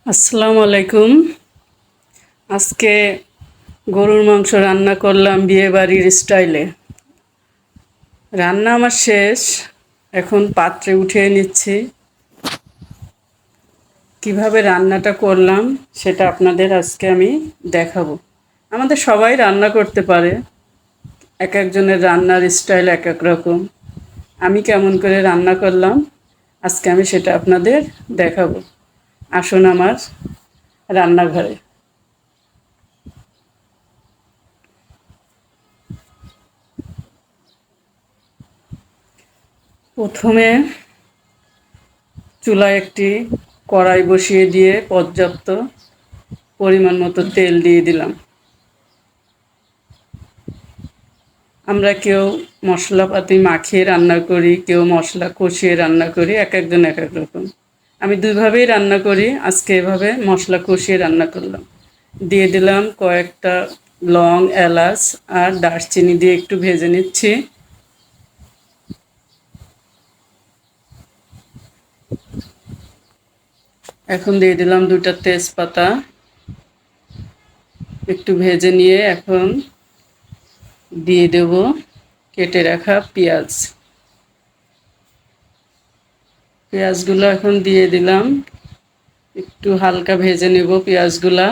আসসালামু আলাইকুম। আজকে গরুর মাংস রান্না করলাম বিয়েবাড়ির স্টাইলে। রান্না আমার শেষ, এখন পাত্রে উঠিয়ে নিচ্ছি। কিভাবে রান্নাটা করলাম সেটা আপনাদের আজকে আমি দেখাবো। আমাদের সবাই রান্না করতে পারে, এক একজনের রান্নার স্টাইল এক এক রকম। আমি কেমন করে রান্না করলাম আজকে আমি সেটা আপনাদের দেখাবো। আসুন আমার রান্নাঘরে। প্রথমে চুলায় একটি কড়াই বসিয়ে দিয়ে পর্যাপ্ত পরিমাণ মতো তেল দিয়ে দিলাম। আমরা কেউ মশলাপাতি মাখিয়ে রান্না করি, কেউ মশলা কষিয়ে রান্না করি, এক একজন এক এক রকম। আমি দুইভাবেই রান্না করি, আজকে এভাবে মশলা কষিয়ে রান্না করলাম। দিয়ে দিলাম কয়েকটা লং, এলাচ আর দারচিনি দিয়ে একটু ভেজে নিচ্ছি। এখন দিয়ে দিলাম দুটা তেজপাতা, একটু ভেজে নিয়ে এখন দিয়ে দেব কেটে রাখা পেঁয়াজ। পেঁয়াজগুলো এখন দিয়ে দিলাম, একটু হালকা ভেজে নেব পেঁয়াজগুলা।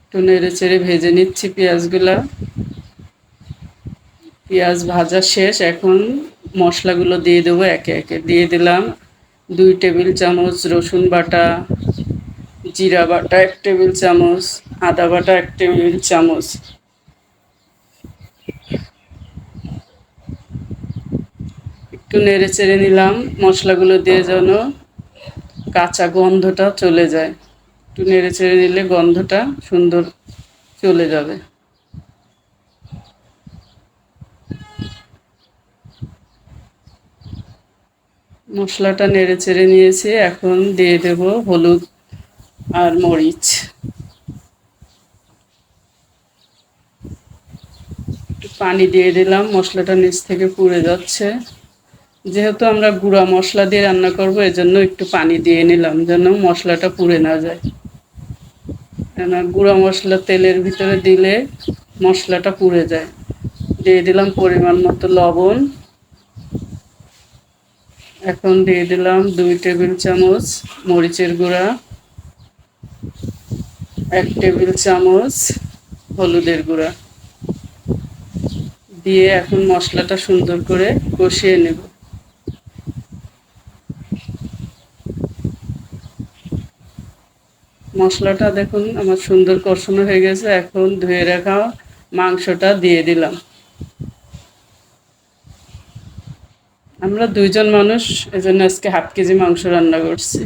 একটু নেড়ে চেড়ে ভেজে নিচ্ছি পেঁয়াজগুলা। পেঁয়াজ ভাজা শেষ, এখন মশলাগুলো দিয়ে দেবো একে একে। দিয়ে দিলাম 2 টেবিল চামচ রসুন বাটা, জিরা বাটা 1 টেবিল চামচ, আদা বাটা 1 টেবিল চামচ। একটু নেড়ে চেড়ে নিলাম মশলাগুলো দিয়ে, যেন কাঁচা গন্ধটা চলে যায়। একটু নেড়ে চেড়ে নিলে গন্ধটা সুন্দর চলে যাবে। মশলাটা নেড়ে চেড়ে নিয়েছি, এখন দিয়ে দেব হলুদ আর মরিচ। একটু পানি দিয়ে দিলাম, মশলাটা নিচ থেকে পুড়ে যাচ্ছে। যেহেতু আমরা গুঁড়া মশলা দিয়ে রান্না করব, এজন্য একটু পানি দিয়ে নিলাম যেন মশলাটা পুড়ে না যায়। কেন গুঁড়া মশলা তেলের ভিতরে দিলে মশলাটা পুড়ে যায়। দিয়ে দিলাম পরিমাণ মতো লবণ। এখন দিয়ে দিলাম 2 টেবিল চামচ মরিচের গুঁড়া, 1 টেবিল চামচ হলুদের গুঁড়া দিয়ে এখন মশলাটা সুন্দর করে কষিয়ে নেব। মশলাটা দেখুন আমার সুন্দর কষানো হয়ে গেছে। এখন ধুয়ে রাখা মাংসটা দিয়ে দিলাম। আমরা 2 জন মানুষ, এজন্য আজকে হাফ কেজি মাংস রান্না করছি।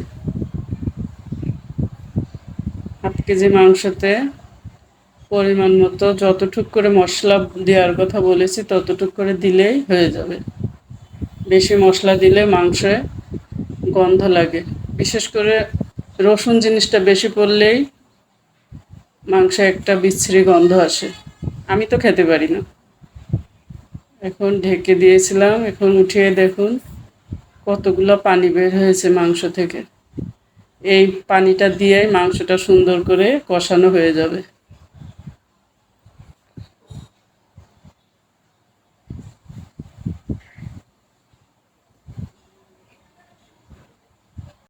হাফ কেজি মাংসতে পরিমাণ মতো যতটুক করে মশলা দেওয়ার কথা বলেছি ততটুক করে দিলেই হয়ে যাবে। বেশি মশলা দিলে মাংসে গন্ধ লাগে, বিশেষ করে রসুন জিনিসটা বেশি পড়লেই মাংসে একটা বিশ্রী গন্ধ আসে, আমি তো খেতে পারি না। এখন ঢেকে দিয়েছিলাম, এখন উঠিয়ে দেখুন কতগুলো পানি বের হয়েছে মাংস থেকে। এই পানিটা দিয়ে মাংসটা সুন্দর করে কষানো হয়ে যাবে।